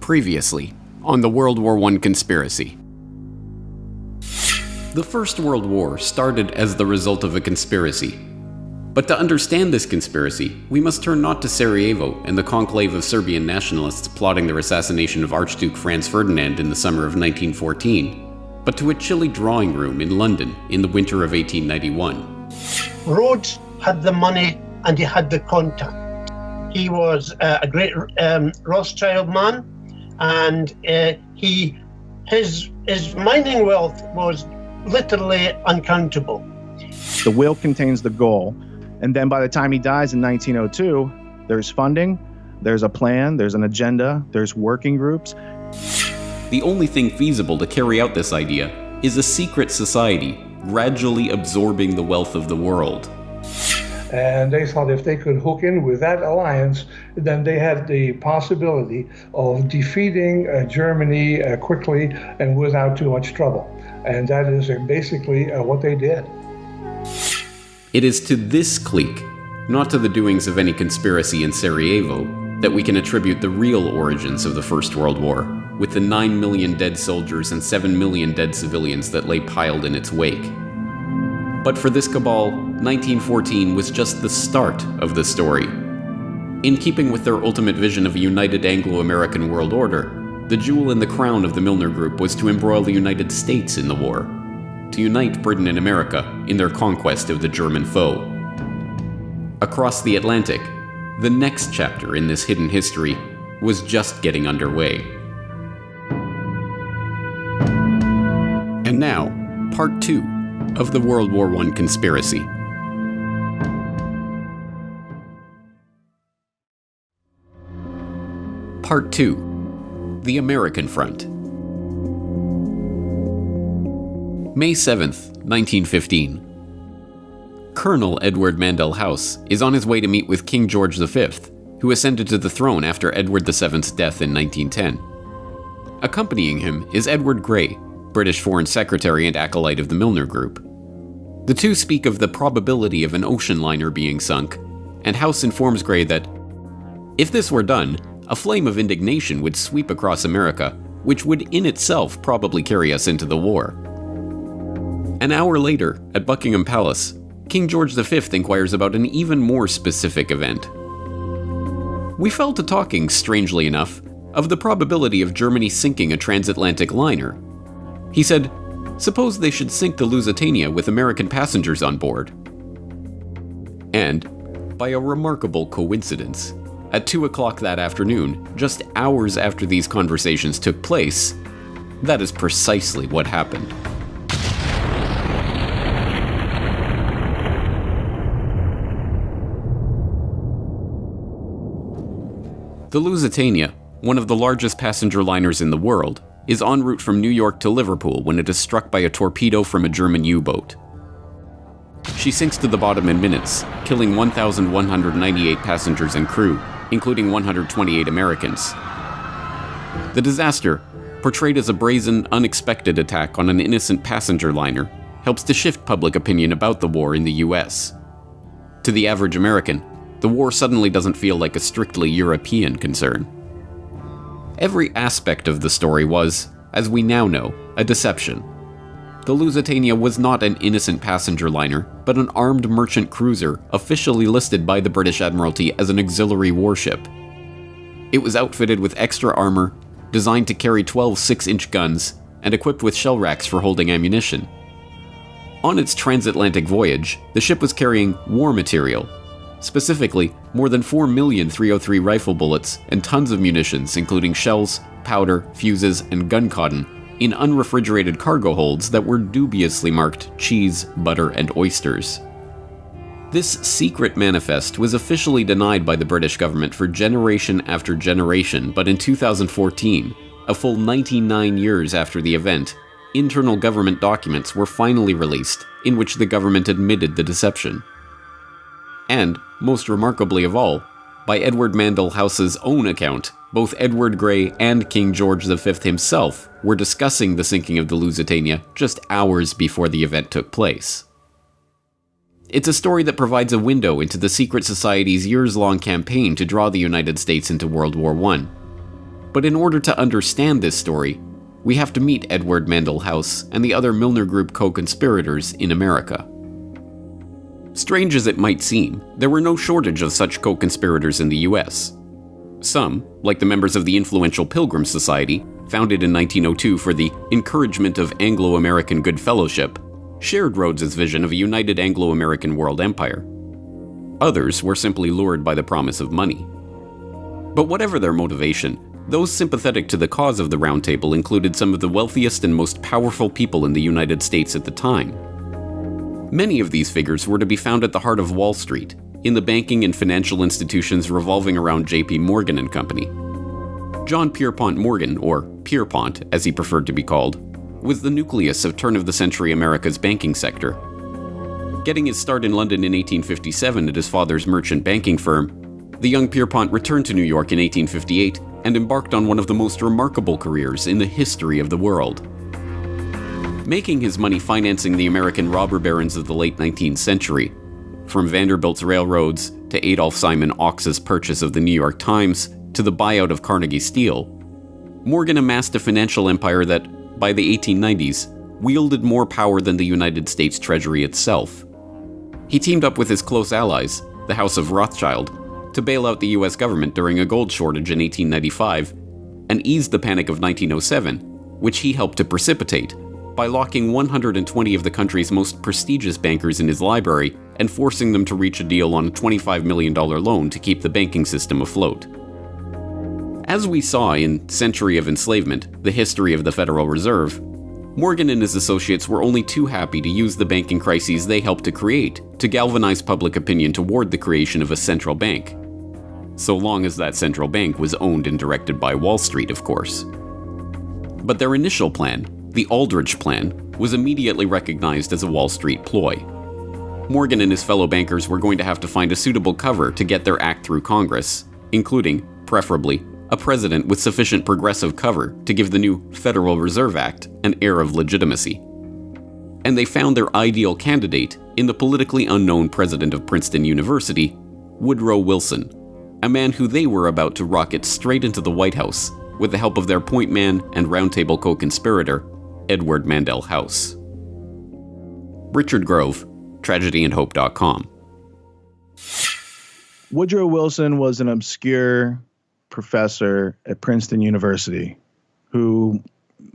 Previously, on the World War I conspiracy. The First World War started as the result of a conspiracy. But to understand this conspiracy, we must turn not to Sarajevo and the conclave of Serbian nationalists plotting their assassination of Archduke Franz Ferdinand in the summer of 1914, but to a chilly drawing room in London in the winter of 1891. Rhodes had the money and he had the contact. He was a great Rothschild man, and his mining wealth was literally uncountable. The will contains the goal, and then by the time he dies in 1902, there's funding, there's a plan, there's an agenda, there's working groups. The only thing feasible to carry out this idea is a secret society gradually absorbing the wealth of the world. And they thought if they could hook in with that alliance, then they had the possibility of defeating Germany quickly and without too much trouble. And that is basically what they did. It is to this clique, not to the doings of any conspiracy in Sarajevo, that we can attribute the real origins of the First World War, with the 9 million dead soldiers and 7 million dead civilians that lay piled in its wake. But for this cabal, 1914 was just the start of the story. In keeping with their ultimate vision of a united Anglo-American world order, the jewel in the crown of the Milner Group was to embroil the United States in the war, to unite Britain and America in their conquest of the German foe. Across the Atlantic, the next chapter in this hidden history was just getting underway. And now, part 2 of the World War I conspiracy. Part 2. The American Front. May 7th, 1915. Colonel Edward Mandell House is on his way to meet with King George V, who ascended to the throne after Edward VII's death in 1910. Accompanying him is Edward Grey, British Foreign Secretary and acolyte of the Milner Group. The two speak of the probability of an ocean liner being sunk, and House informs Grey that, if this were done, a flame of indignation would sweep across America, which would in itself probably carry us into the war. An hour later, at Buckingham Palace, King George V inquires about an even more specific event. We fell to talking, strangely enough, of the probability of Germany sinking a transatlantic liner. He said, suppose they should sink the Lusitania with American passengers on board. And, by a remarkable coincidence, at 2 o'clock that afternoon, just hours after these conversations took place, that is precisely what happened. The Lusitania, one of the largest passenger liners in the world, is en route from New York to Liverpool when it is struck by a torpedo from a German U-boat. She sinks to the bottom in minutes, killing 1,198 passengers and crew, including 128 Americans. The disaster, portrayed as a brazen, unexpected attack on an innocent passenger liner, helps to shift public opinion about the war in the US. To the average American, the war suddenly doesn't feel like a strictly European concern. Every aspect of the story was, as we now know, a deception. The Lusitania was not an innocent passenger liner, but an armed merchant cruiser officially listed by the British Admiralty as an auxiliary warship. It was outfitted with extra armor, designed to carry 12 6-inch guns, and equipped with shell racks for holding ammunition. On its transatlantic voyage, the ship was carrying war material. Specifically, more than 4 million .303 rifle bullets and tons of munitions, including shells, powder, fuses, and gun cotton, in unrefrigerated cargo holds that were dubiously marked cheese, butter, and oysters. This secret manifest was officially denied by the British government for generation after generation, but in 2014, a full 99 years after the event, internal government documents were finally released in which the government admitted the deception. And, most remarkably of all, by Edward Mandell House's own account, both Edward Grey and King George V himself were discussing the sinking of the Lusitania just hours before the event took place. It's a story that provides a window into the secret society's years-long campaign to draw the United States into World War I. But in order to understand this story, we have to meet Edward Mandell House and the other Milner Group co-conspirators in America. Strange as it might seem, there were no shortage of such co-conspirators in the US. Some, like the members of the influential Pilgrim Society, founded in 1902 for the encouragement of Anglo-American good fellowship, shared Rhodes's vision of a united Anglo-American world empire. Others were simply lured by the promise of money. But whatever their motivation, those sympathetic to the cause of the Round Table included some of the wealthiest and most powerful people in the United States at the time. Many of these figures were to be found at the heart of Wall Street, in the banking and financial institutions revolving around J.P. Morgan and Company. John Pierpont Morgan, or Pierpont as he preferred to be called, was the nucleus of turn-of-the-century America's banking sector. Getting his start in London in 1857 at his father's merchant banking firm, the young Pierpont returned to New York in 1858 and embarked on one of the most remarkable careers in the history of the world. Making his money financing the American robber barons of the late 19th century, from Vanderbilt's railroads to Adolph Simon Ox's purchase of the New York Times to the buyout of Carnegie Steel, Morgan amassed a financial empire that, by the 1890s, wielded more power than the United States Treasury itself. He teamed up with his close allies, the House of Rothschild, to bail out the US government during a gold shortage in 1895 and ease the Panic of 1907, which he helped to precipitate by locking 120 of the country's most prestigious bankers in his library and forcing them to reach a deal on a $25 million loan to keep the banking system afloat. As we saw in Century of Enslavement, the history of the Federal Reserve, Morgan and his associates were only too happy to use the banking crises they helped to create to galvanize public opinion toward the creation of a central bank. So long as that central bank was owned and directed by Wall Street, of course. But their initial plan, the Aldrich Plan, was immediately recognized as a Wall Street ploy. Morgan and his fellow bankers were going to have to find a suitable cover to get their act through Congress, including, preferably, a president with sufficient progressive cover to give the new Federal Reserve Act an air of legitimacy. And they found their ideal candidate in the politically unknown president of Princeton University, Woodrow Wilson, a man who they were about to rocket straight into the White House with the help of their point man and Round Table co-conspirator, Edward Mandell House. Richard Grove, TragedyAndHope.com. Woodrow Wilson was an obscure professor at Princeton University who,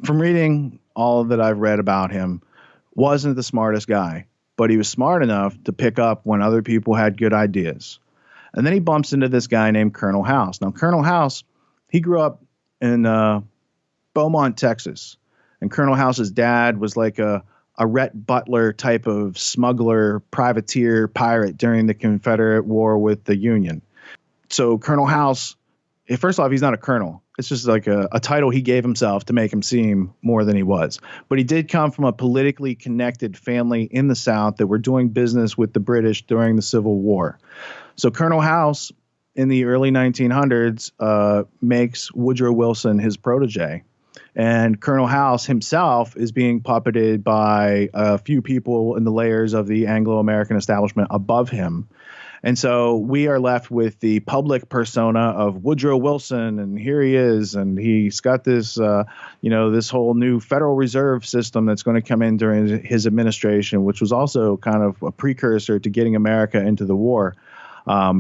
from reading all that I've read about him, wasn't the smartest guy, but he was smart enough to pick up when other people had good ideas. And then he bumps into this guy named Colonel House. Now, Colonel House, he grew up in Beaumont, Texas. And Colonel House's dad was like a Rhett Butler type of smuggler, privateer, pirate during the Confederate War with the Union. So Colonel House, first off, he's not a colonel. It's just like a title he gave himself to make him seem more than he was. But he did come from a politically connected family in the South that were doing business with the British during the Civil War. So Colonel House, in the early 1900s, makes Woodrow Wilson his protege. And Colonel House himself is being puppeted by a few people in the layers of the Anglo-American establishment above him. And so we are left with the public persona of Woodrow Wilson, and here he is, and he's got this, this whole new Federal Reserve system that's going to come in during his administration, which was also kind of a precursor to getting America into the war.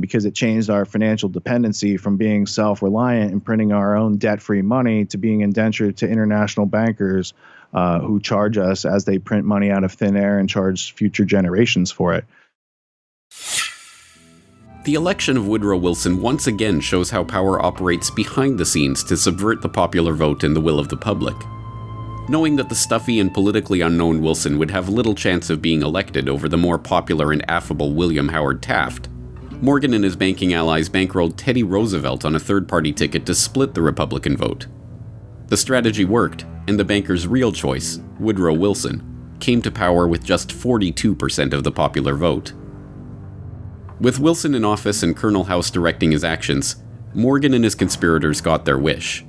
Because it changed our financial dependency from being self-reliant and printing our own debt-free money to being indentured to international bankers who charge us as they print money out of thin air and charge future generations for it. The election of Woodrow Wilson once again shows how power operates behind the scenes to subvert the popular vote and the will of the public. Knowing that the stuffy and politically unknown Wilson would have little chance of being elected over the more popular and affable William Howard Taft, Morgan and his banking allies bankrolled Teddy Roosevelt on a third-party ticket to split the Republican vote. The strategy worked, and the banker's real choice, Woodrow Wilson, came to power with just 42% of the popular vote. With Wilson in office and Colonel House directing his actions, Morgan and his conspirators got their wish.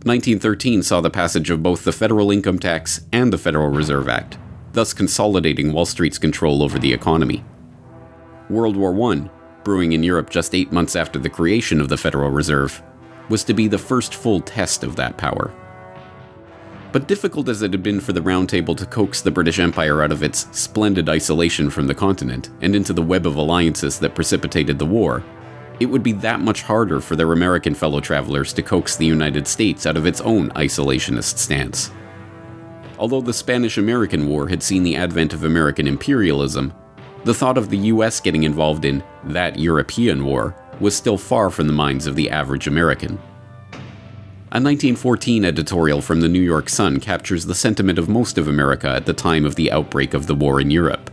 1913 saw the passage of both the Federal Income Tax and the Federal Reserve Act, thus consolidating Wall Street's control over the economy. World War I, brewing in Europe just 8 months after the creation of the Federal Reserve, was to be the first full test of that power. But difficult as it had been for the Round Table to coax the British Empire out of its splendid isolation from the continent and into the web of alliances that precipitated the war, it would be that much harder for their American fellow travelers to coax the United States out of its own isolationist stance. Although the Spanish-American War had seen the advent of American imperialism, the thought of the US getting involved in that European war was still far from the minds of the average American. A 1914 editorial from the New York Sun captures the sentiment of most of America at the time of the outbreak of the war in Europe.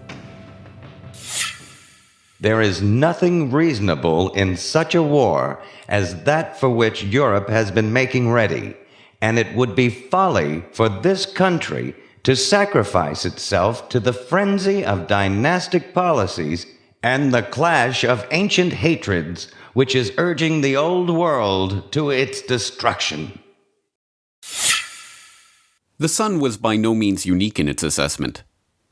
There is nothing reasonable in such a war as that for which Europe has been making ready, and it would be folly for this country to sacrifice itself to the frenzy of dynastic policies and the clash of ancient hatreds which is urging the old world to its destruction. The Sun was by no means unique in its assessment.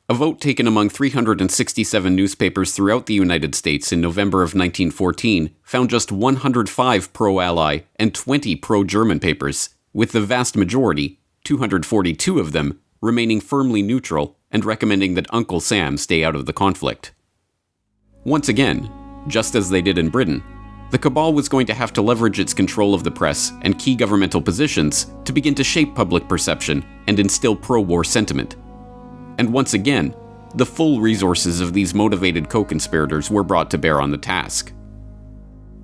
A vote taken among 367 newspapers throughout the United States in November of 1914 found just 105 pro-Ally and 20 pro-German papers, with the vast majority, 242 of them, remaining firmly neutral and recommending that Uncle Sam stay out of the conflict. Once again, just as they did in Britain, the cabal was going to have to leverage its control of the press and key governmental positions to begin to shape public perception and instill pro-war sentiment. And once again, the full resources of these motivated co-conspirators were brought to bear on the task.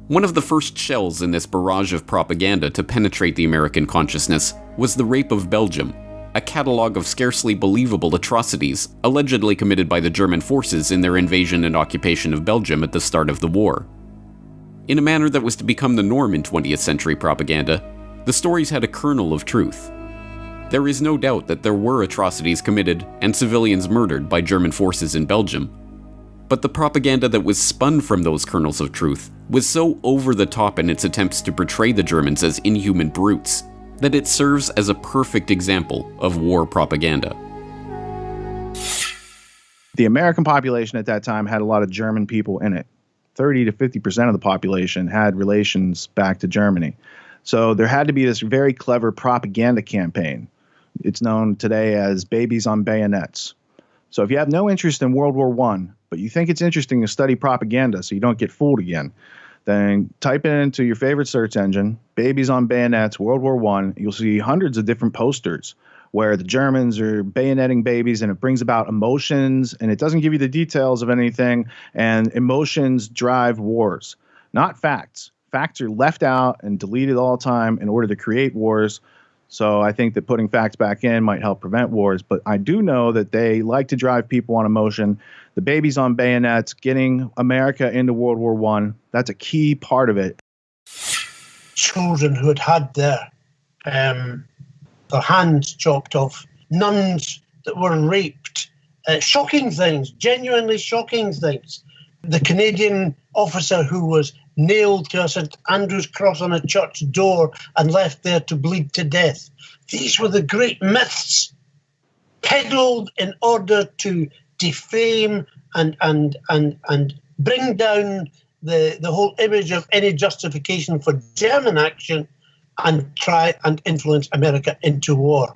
One of the first shells in this barrage of propaganda to penetrate the American consciousness was the rape of Belgium, a catalogue of scarcely believable atrocities allegedly committed by the German forces in their invasion and occupation of Belgium at the start of the war. In a manner that was to become the norm in 20th century propaganda, the stories had a kernel of truth. There is no doubt that there were atrocities committed and civilians murdered by German forces in Belgium. But the propaganda that was spun from those kernels of truth was so over the top in its attempts to portray the Germans as inhuman brutes that it serves as a perfect example of war propaganda. The American population at that time had a lot of German people in it. 30 to 50% of the population had relations back to Germany. So there had to be this very clever propaganda campaign. It's known today as babies on bayonets. So if you have no interest in World War I, but you think it's interesting to study propaganda so you don't get fooled again, then type it into your favorite search engine, babies on bayonets, World War I. You'll see hundreds of different posters where the Germans are bayoneting babies, and it brings about emotions, and it doesn't give you the details of anything, and emotions drive wars, not facts. Facts are left out and deleted all the time in order to create wars. So I think that putting facts back in might help prevent wars, but I do know that they like to drive people on emotion. The babies on bayonets, getting America into World War I, that's a key part of it. Children who had their hands chopped off, nuns that were raped, shocking things, genuinely shocking things. The Canadian officer who was nailed to a St. Andrew's cross on a church door and left there to bleed to death. These were the great myths peddled in order to defame and bring down the whole image of any justification for German action and try and influence America into war.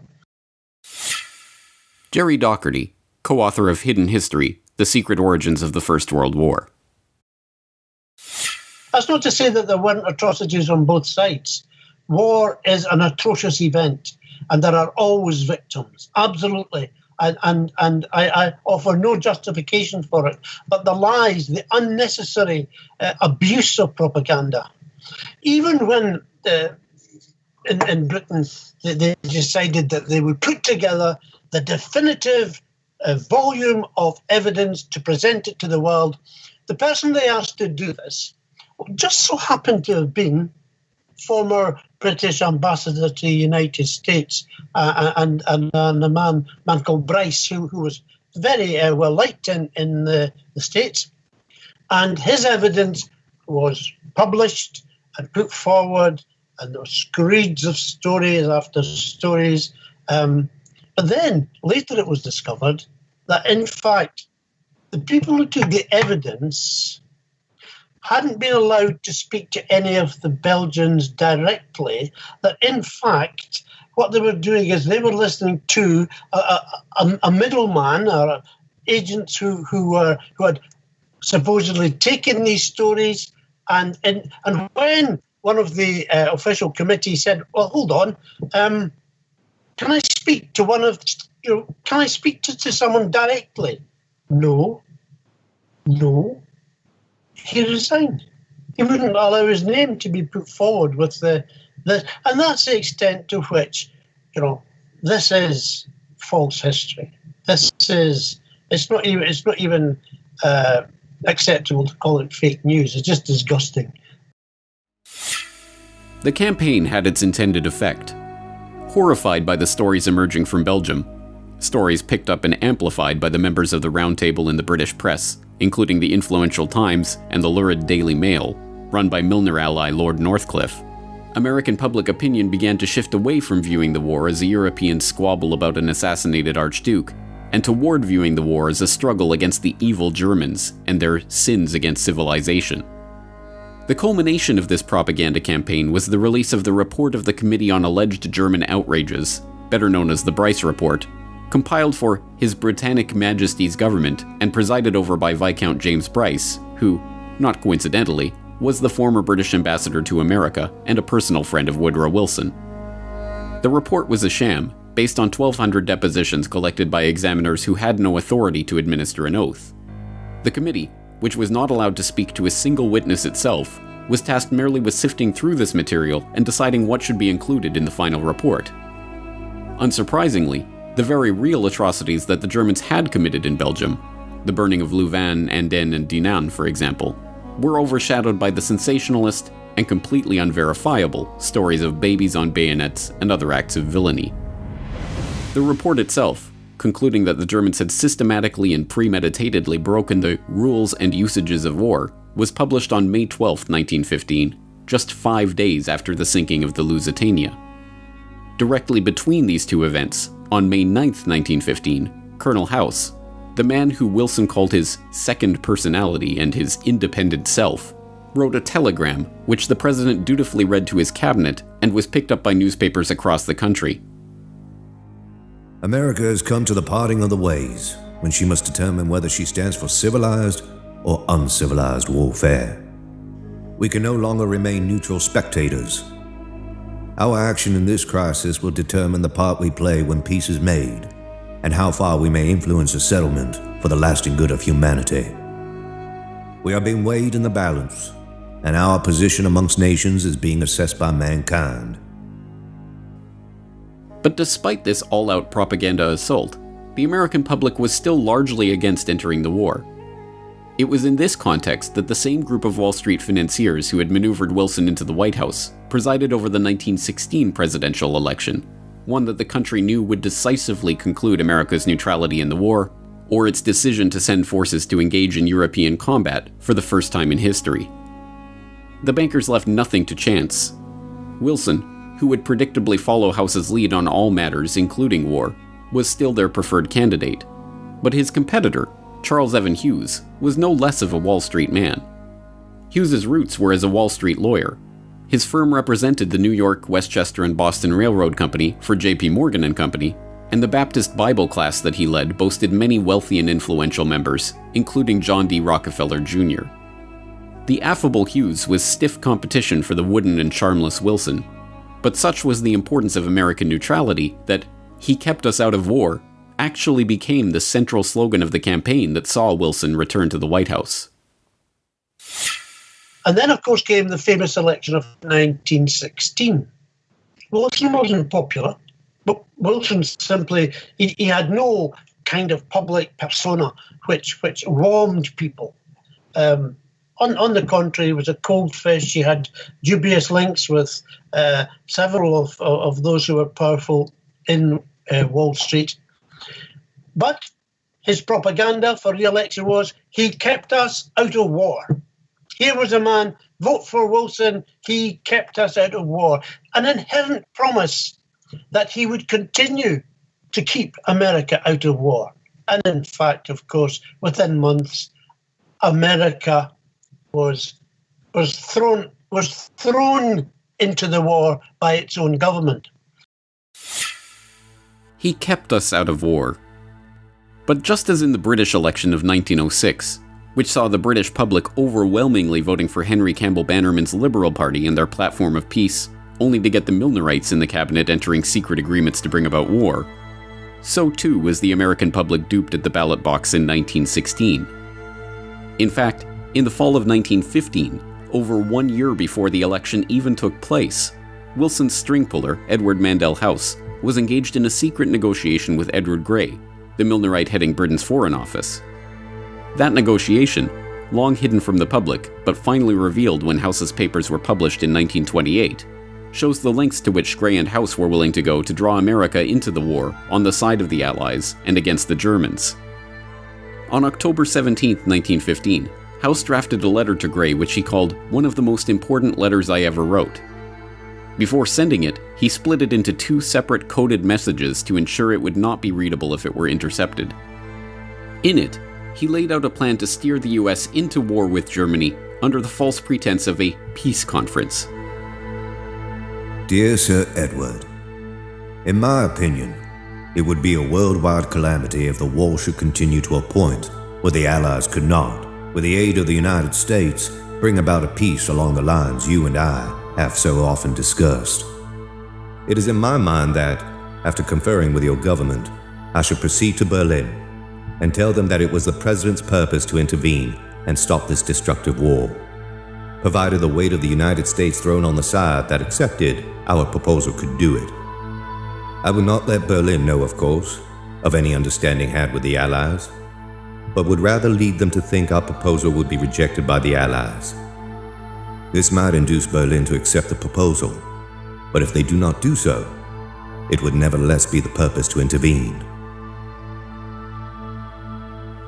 Jerry Docherty, co-author of Hidden History, The Secret Origins of the First World War. That's not to say that there weren't atrocities on both sides. War is an atrocious event, and there are always victims, absolutely. And I offer no justification for it. But the lies, the unnecessary abuse of propaganda, even when in Britain they decided that they would put together the definitive volume of evidence to present it to the world, the person they asked to do this just so happened to have been former British ambassador to the United States and a man called Bryce, who was very well liked in the States. And his evidence was published and put forward, and there were screeds of stories after stories. But then later it was discovered that, in fact, the people who took the evidence hadn't been allowed to speak to any of the Belgians directly, that in fact what they were doing is they were listening to a middleman or agents who had supposedly taken these stories, and when one of the official committee said, "Well, hold on, can I speak to can I speak to someone directly?" No. He resigned. He wouldn't allow his name to be put forward with and that's the extent to which, this is false history. It's not even acceptable to call it fake news. It's just disgusting. The campaign had its intended effect. Horrified by the stories emerging from Belgium, stories picked up and amplified by the members of the Round Table in the British press, including the influential Times and the lurid Daily Mail, run by Milner ally Lord Northcliffe, American public opinion began to shift away from viewing the war as a European squabble about an assassinated Archduke, and toward viewing the war as a struggle against the evil Germans and their sins against civilization. The culmination of this propaganda campaign was the release of the report of the Committee on Alleged German Outrages, better known as the Bryce Report, compiled for His Britannic Majesty's government and presided over by Viscount James Bryce, who, not coincidentally, was the former British ambassador to America and a personal friend of Woodrow Wilson. The report was a sham, based on 1,200 depositions collected by examiners who had no authority to administer an oath. The committee, which was not allowed to speak to a single witness itself, was tasked merely with sifting through this material and deciding what should be included in the final report. Unsurprisingly, the very real atrocities that the Germans had committed in Belgium, the burning of Louvain, Andenne, and Dinant, for example, were overshadowed by the sensationalist and completely unverifiable stories of babies on bayonets and other acts of villainy. The report itself, concluding that the Germans had systematically and premeditatedly broken the rules and usages of war, was published on May 12, 1915, just 5 days after the sinking of the Lusitania. Directly between these two events, on May 9, 1915, Colonel House, the man who Wilson called his second personality and his independent self, wrote a telegram which the president dutifully read to his cabinet and was picked up by newspapers across the country. America has come to the parting of the ways when she must determine whether she stands for civilized or uncivilized warfare. We can no longer remain neutral spectators. Our action in this crisis will determine the part we play when peace is made, and how far we may influence a settlement for the lasting good of humanity. We are being weighed in the balance, and our position amongst nations is being assessed by mankind. But despite this all-out propaganda assault, the American public was still largely against entering the war. It was in this context that the same group of Wall Street financiers who had maneuvered Wilson into the White House presided over the 1916 presidential election, one that the country knew would decisively conclude America's neutrality in the war, or its decision to send forces to engage in European combat for the first time in history. The bankers left nothing to chance. Wilson, who would predictably follow House's lead on all matters, including war, was still their preferred candidate. But his competitor, Charles Evan Hughes, was no less of a Wall Street man. Hughes's roots were as a Wall Street lawyer. His firm represented the New York, Westchester, and Boston Railroad Company for J.P. Morgan and Company, and the Baptist Bible class that he led boasted many wealthy and influential members, including John D. Rockefeller Jr. The affable Hughes was stiff competition for the wooden and charmless Wilson, but such was the importance of American neutrality that "He kept us out of war" actually became the central slogan of the campaign that saw Wilson return to the White House. And then, of course, came the famous election of 1916. Wilson wasn't popular, but Wilson simply, he had no kind of public persona which warmed people. On the contrary, he was a cold fish. He had dubious links with several of those who were powerful in Wall Street. But his propaganda for re-election was, he kept us out of war. Here was a man, vote for Wilson, he kept us out of war. An inherent promise that he would continue to keep America out of war. And in fact, of course, within months, America was was thrown into the war by its own government. He kept us out of war. But just as in the British election of 1906, which saw the British public overwhelmingly voting for Henry Campbell Bannerman's Liberal Party and their platform of peace, only to get the Milnerites in the cabinet entering secret agreements to bring about war, so too was the American public duped at the ballot box in 1916. In fact, in the fall of 1915, over 1 year before the election even took place, Wilson's string puller, Edward Mandell House, was engaged in a secret negotiation with Edward Grey, the Milnerite heading Britain's Foreign Office. That negotiation, long hidden from the public, but finally revealed when House's papers were published in 1928, shows the lengths to which Grey and House were willing to go to draw America into the war on the side of the Allies and against the Germans. On October 17, 1915, House drafted a letter to Grey which he called one of the most important letters I ever wrote. Before sending it, he split it into 2 separate coded messages to ensure it would not be readable if it were intercepted. In it, he laid out a plan to steer the US into war with Germany under the false pretense of a peace conference. Dear Sir Edward, in my opinion, it would be a worldwide calamity if the war should continue to a point where the Allies could not, with the aid of the United States, bring about a peace along the lines you and I have so often discussed. It is in my mind that, after conferring with your government, I should proceed to Berlin and tell them that it was the President's purpose to intervene and stop this destructive war, provided the weight of the United States thrown on the side that accepted our proposal could do it. I would not let Berlin know, of course, of any understanding had with the Allies, but would rather lead them to think our proposal would be rejected by the Allies. This might induce Berlin to accept the proposal, but if they do not do so, it would nevertheless be the purpose to intervene.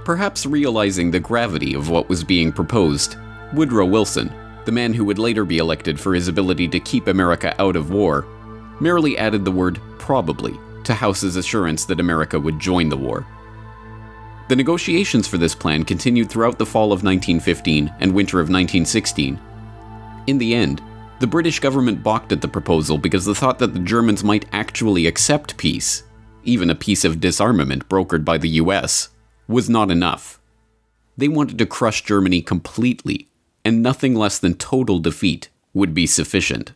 Perhaps realizing the gravity of what was being proposed, Woodrow Wilson, the man who would later be elected for his ability to keep America out of war, merely added the word probably to House's assurance that America would join the war. The negotiations for this plan continued throughout the fall of 1915 and winter of 1916. In the end, the British government balked at the proposal because the thought that the Germans might actually accept peace, even a peace of disarmament brokered by the US, was not enough. They wanted to crush Germany completely, and nothing less than total defeat would be sufficient.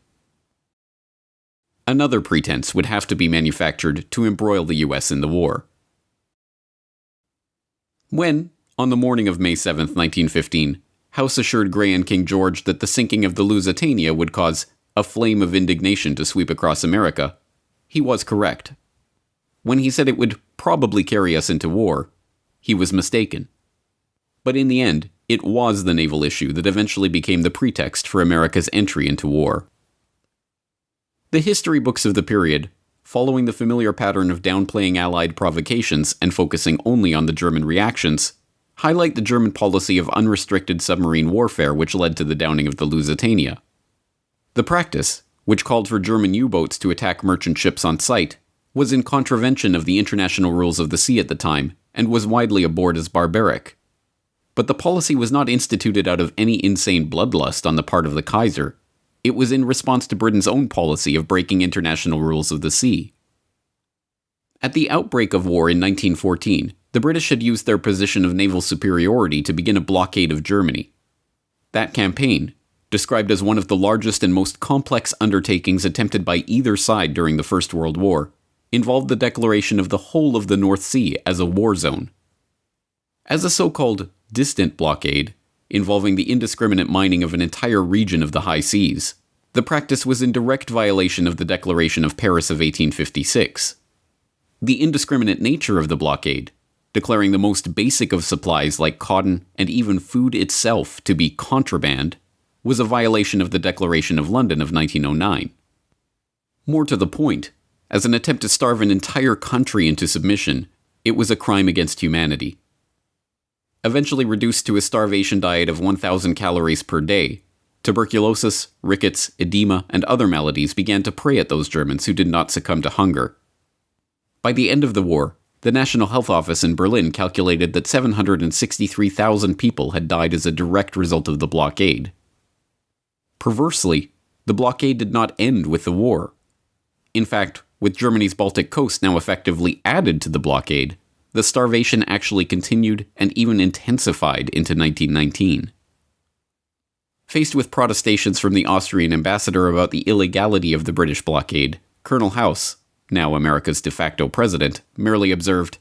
Another pretense would have to be manufactured to embroil the US in the war. When, on the morning of May 7, 1915, House assured Grey and King George that the sinking of the Lusitania would cause a flame of indignation to sweep across America, he was correct. When he said it would probably carry us into war, he was mistaken. But in the end, it was the naval issue that eventually became the pretext for America's entry into war. The history books of the period, following the familiar pattern of downplaying Allied provocations and focusing only on the German reactions, highlight the German policy of unrestricted submarine warfare which led to the downing of the Lusitania. The practice, which called for German U-boats to attack merchant ships on sight, was in contravention of the international rules of the sea at the time and was widely abhorred as barbaric. But the policy was not instituted out of any insane bloodlust on the part of the Kaiser. It was in response to Britain's own policy of breaking international rules of the sea. At the outbreak of war in 1914, the British had used their position of naval superiority to begin a blockade of Germany. That campaign, described as one of the largest and most complex undertakings attempted by either side during the First World War, involved the declaration of the whole of the North Sea as a war zone. As a so-called distant blockade, involving the indiscriminate mining of an entire region of the high seas, the practice was in direct violation of the Declaration of Paris of 1856. The indiscriminate nature of the blockade, declaring the most basic of supplies like cotton and even food itself to be contraband, was a violation of the Declaration of London of 1909. More to the point, as an attempt to starve an entire country into submission, it was a crime against humanity. Eventually reduced to a starvation diet of 1,000 calories per day, tuberculosis, rickets, edema, and other maladies began to prey at those Germans who did not succumb to hunger. By the end of the war, the National Health Office in Berlin calculated that 763,000 people had died as a direct result of the blockade. Perversely, the blockade did not end with the war. In fact, with Germany's Baltic coast now effectively added to the blockade, the starvation actually continued and even intensified into 1919. Faced with protestations from the Austrian ambassador about the illegality of the British blockade, Colonel House, now America's de facto president, merely observed,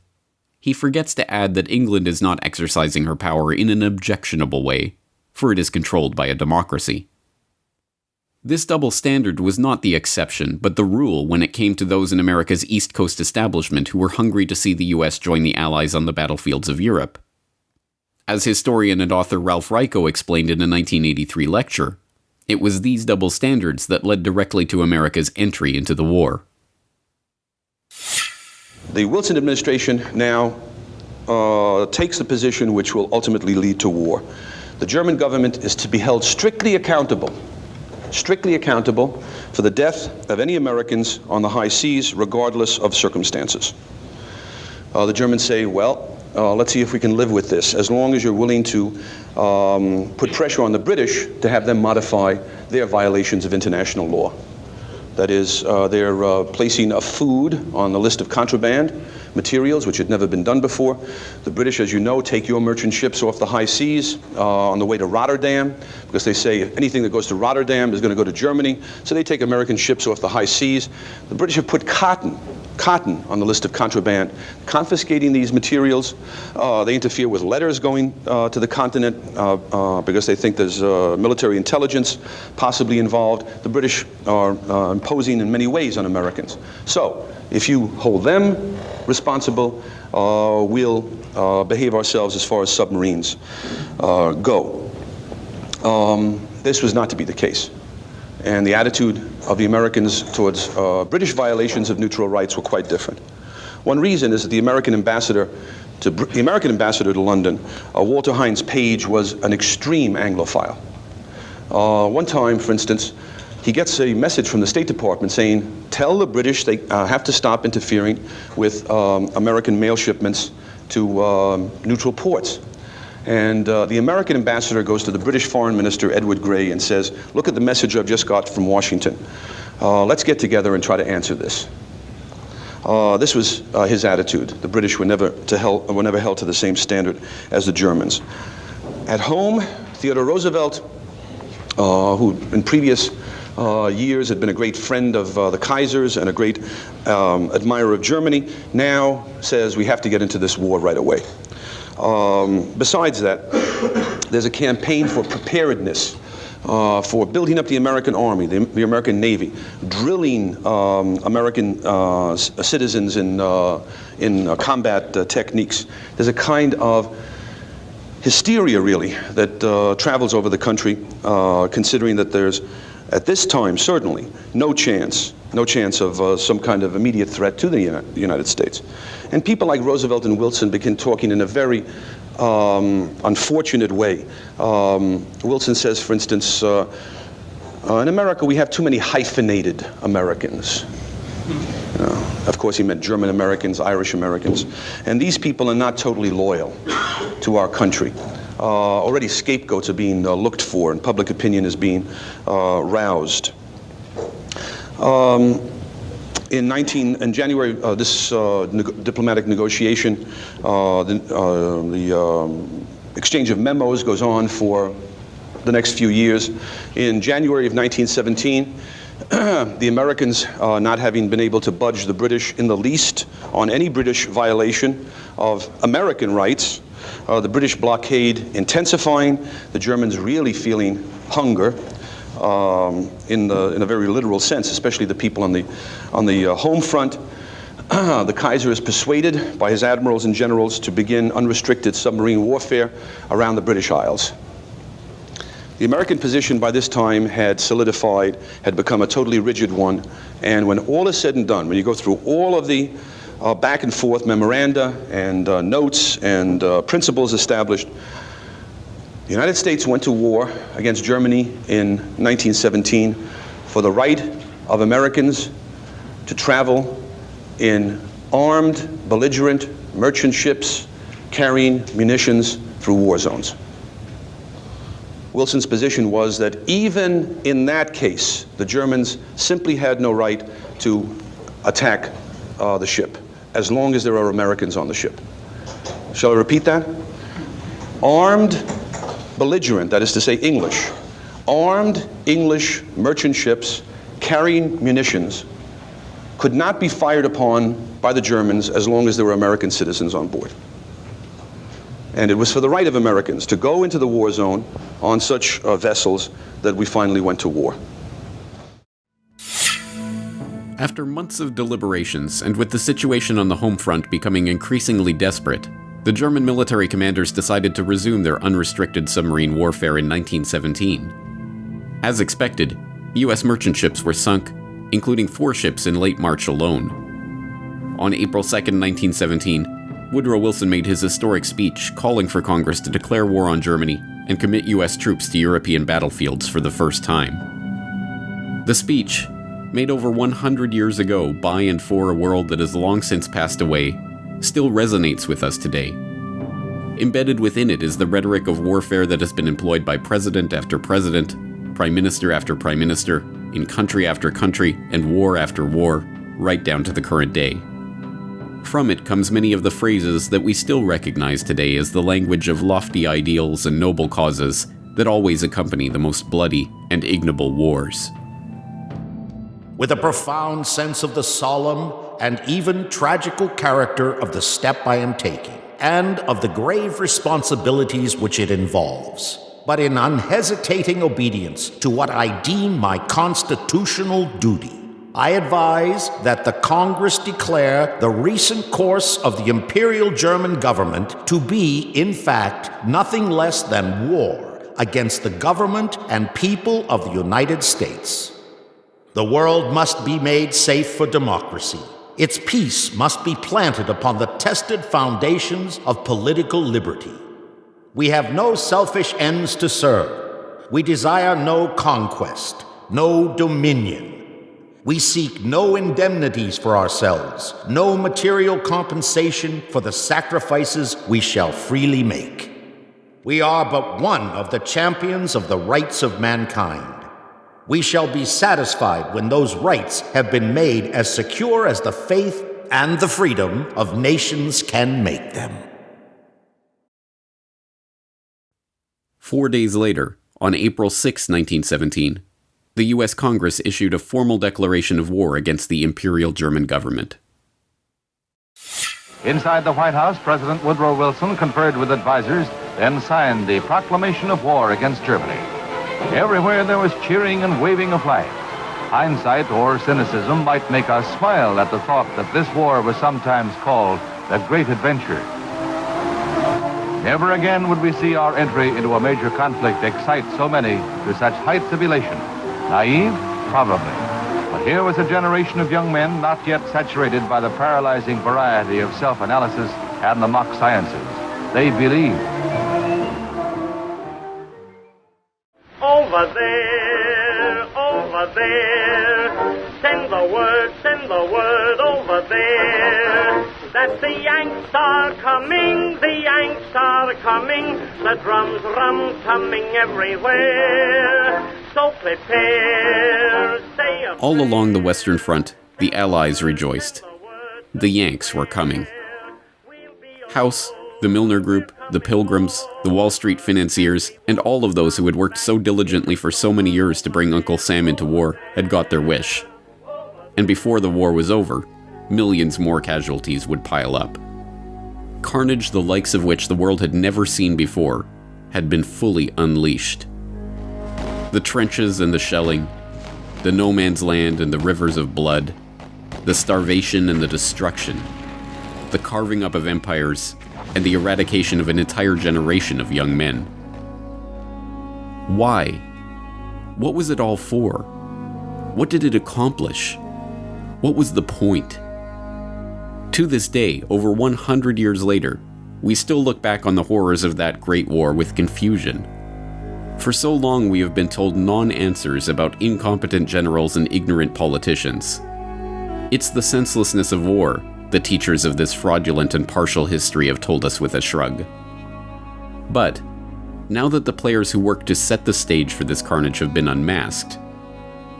"He forgets to add that England is not exercising her power in an objectionable way, for it is controlled by a democracy." This double standard was not the exception, but the rule when it came to those in America's East Coast establishment who were hungry to see the US join the Allies on the battlefields of Europe. As historian and author Ralph Ryko explained in a 1983 lecture, it was these double standards that led directly to America's entry into the war. The Wilson administration now takes the position which will ultimately lead to war. The German government is to be held strictly accountable for the death of any Americans on the high seas, regardless of circumstances. The Germans say, well, let's see if we can live with this, as long as you're willing to put pressure on the British to have them modify their violations of international law. That is, they're placing a food on the list of contraband materials, which had never been done before. The British, as you know, take your merchant ships off the high seas on the way to Rotterdam, because they say anything that goes to Rotterdam is going to go to Germany. So they take American ships off the high seas. The British have put cotton on the list of contraband, confiscating these materials. They interfere with letters going to the continent because they think there's military intelligence possibly involved. The British are imposing in many ways on Americans. So if you hold them responsible, we'll behave ourselves as far as submarines go. This was not to be the case. And the attitude of the Americans towards British violations of neutral rights were quite different. One reason is that the American ambassador to London, Walter Hines Page, was an extreme Anglophile. One time, for instance, he gets a message from the State Department saying, tell the British they have to stop interfering with American mail shipments to neutral ports. And the American ambassador goes to the British Foreign Minister, Edward Grey, and says, look at the message I've just got from Washington. Let's get together and try to answer this. This was his attitude. The British were never held to the same standard as the Germans. At home, Theodore Roosevelt, who in previous years had been a great friend of the Kaisers and a great admirer of Germany, now says we have to get into this war right away. Besides that, there's a campaign for preparedness, for building up the American Army, the American Navy, drilling American citizens in combat techniques. There's a kind of hysteria, really, that travels over the country, considering that there's, at this time, certainly, no chance of some kind of immediate threat to the United States. And people like Roosevelt and Wilson begin talking in a very unfortunate way. Wilson says, for instance, in America we have too many hyphenated Americans. Of course, he meant German Americans, Irish Americans. And these people are not totally loyal to our country. Already scapegoats are being looked for, and public opinion is being roused. In January, this diplomatic negotiation, the exchange of memos goes on for the next few years. In January of 1917, the Americans, not having been able to budge the British in the least on any British violation of American rights, the British blockade intensifying, the Germans really feeling hunger, in a very literal sense, especially the people on the home front. The Kaiser is persuaded by his admirals and generals to begin unrestricted submarine warfare around the British Isles. The American position by this time had solidified, had become a totally rigid one, and when all is said and done, when you go through all of the back and forth memoranda and notes and principles established, the United States went to war against Germany in 1917 for the right of Americans to travel in armed, belligerent merchant ships carrying munitions through war zones. Wilson's position was that even in that case, the Germans simply had no right to attack the ship, as long as there are Americans on the ship. Shall I repeat that? Armed, belligerent, that is to say English, armed English merchant ships carrying munitions could not be fired upon by the Germans as long as there were American citizens on board. And it was for the right of Americans to go into the war zone on such vessels that we finally went to war. After months of deliberations, and with the situation on the home front becoming increasingly desperate, the German military commanders decided to resume their unrestricted submarine warfare in 1917. As expected, U.S. merchant ships were sunk, including 4 ships in late March alone. On April 2, 1917, Woodrow Wilson made his historic speech calling for Congress to declare war on Germany and commit U.S. troops to European battlefields for the first time. The speech, made over 100 years ago by and for a world that has long since passed away, still resonates with us today. Embedded within it is the rhetoric of warfare that has been employed by president after president, prime minister after prime minister, in country after country, and war after war, right down to the current day. From it comes many of the phrases that we still recognize today as the language of lofty ideals and noble causes that always accompany the most bloody and ignoble wars. With a profound sense of the solemn and even tragical character of the step I am taking, and of the grave responsibilities which it involves, but in unhesitating obedience to what I deem my constitutional duty, I advise that the Congress declare the recent course of the Imperial German government to be, in fact, nothing less than war against the government and people of the United States. The world must be made safe for democracy. Its peace must be planted upon the tested foundations of political liberty. We have no selfish ends to serve. We desire no conquest, no dominion. We seek no indemnities for ourselves, no material compensation for the sacrifices we shall freely make. We are but one of the champions of the rights of mankind. We shall be satisfied when those rights have been made as secure as the faith and the freedom of nations can make them. 4 days later, on April 6, 1917, the U.S. Congress issued a formal declaration of war against the Imperial German government. Inside the White House, President Woodrow Wilson conferred with advisors, then signed the proclamation of war against Germany. Everywhere there was cheering and waving of flags. Hindsight or cynicism might make us smile at the thought that this war was sometimes called the Great Adventure. Never again would we see our entry into a major conflict excite so many to such heights of elation. Naive? Probably. But here was a generation of young men not yet saturated by the paralyzing variety of self-analysis and the mock sciences. They believed. Over there, send the word over there, that the Yanks are coming, the drums rum-tumming everywhere, so prepare, say a All along the Western Front, the Allies rejoiced. The Yanks were coming. House, the Milner Group, the Pilgrims, the Wall Street financiers, and all of those who had worked so diligently for so many years to bring Uncle Sam into war had got their wish. And before the war was over, millions more casualties would pile up. Carnage the likes of which the world had never seen before had been fully unleashed. The trenches and the shelling, the no man's land and the rivers of blood, the starvation and the destruction, the carving up of empires, and the eradication of an entire generation of young men. Why? What was it all for? What did it accomplish? What was the point? To this day, over 100 years later, we still look back on the horrors of that great war with confusion. For so long we have been told non-answers about incompetent generals and ignorant politicians. It's the senselessness of war the teachers of this fraudulent and partial history have told us with a shrug. But Now that the players who worked to set the stage for this carnage have been unmasked,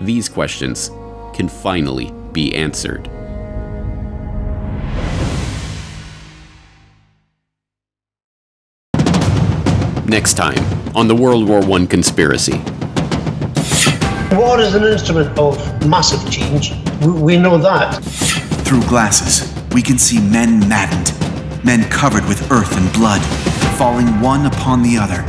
these questions can finally be answered. Next time on the World War I conspiracy. War is an instrument of massive change. We know that. Through glasses, we can see men maddened, men covered with earth and blood, falling one upon the other.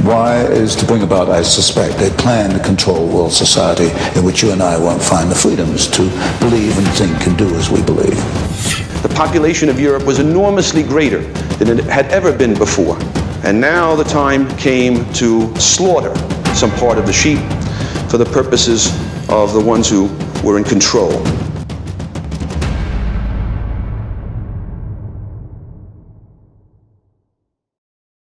Why is to bring about, I suspect, a plan to control world society in which you and I won't find the freedoms to believe and think and do as we believe. The population of Europe was enormously greater than it had ever been before. And now the time came to slaughter some part of the sheep for the purposes of the ones who were in control.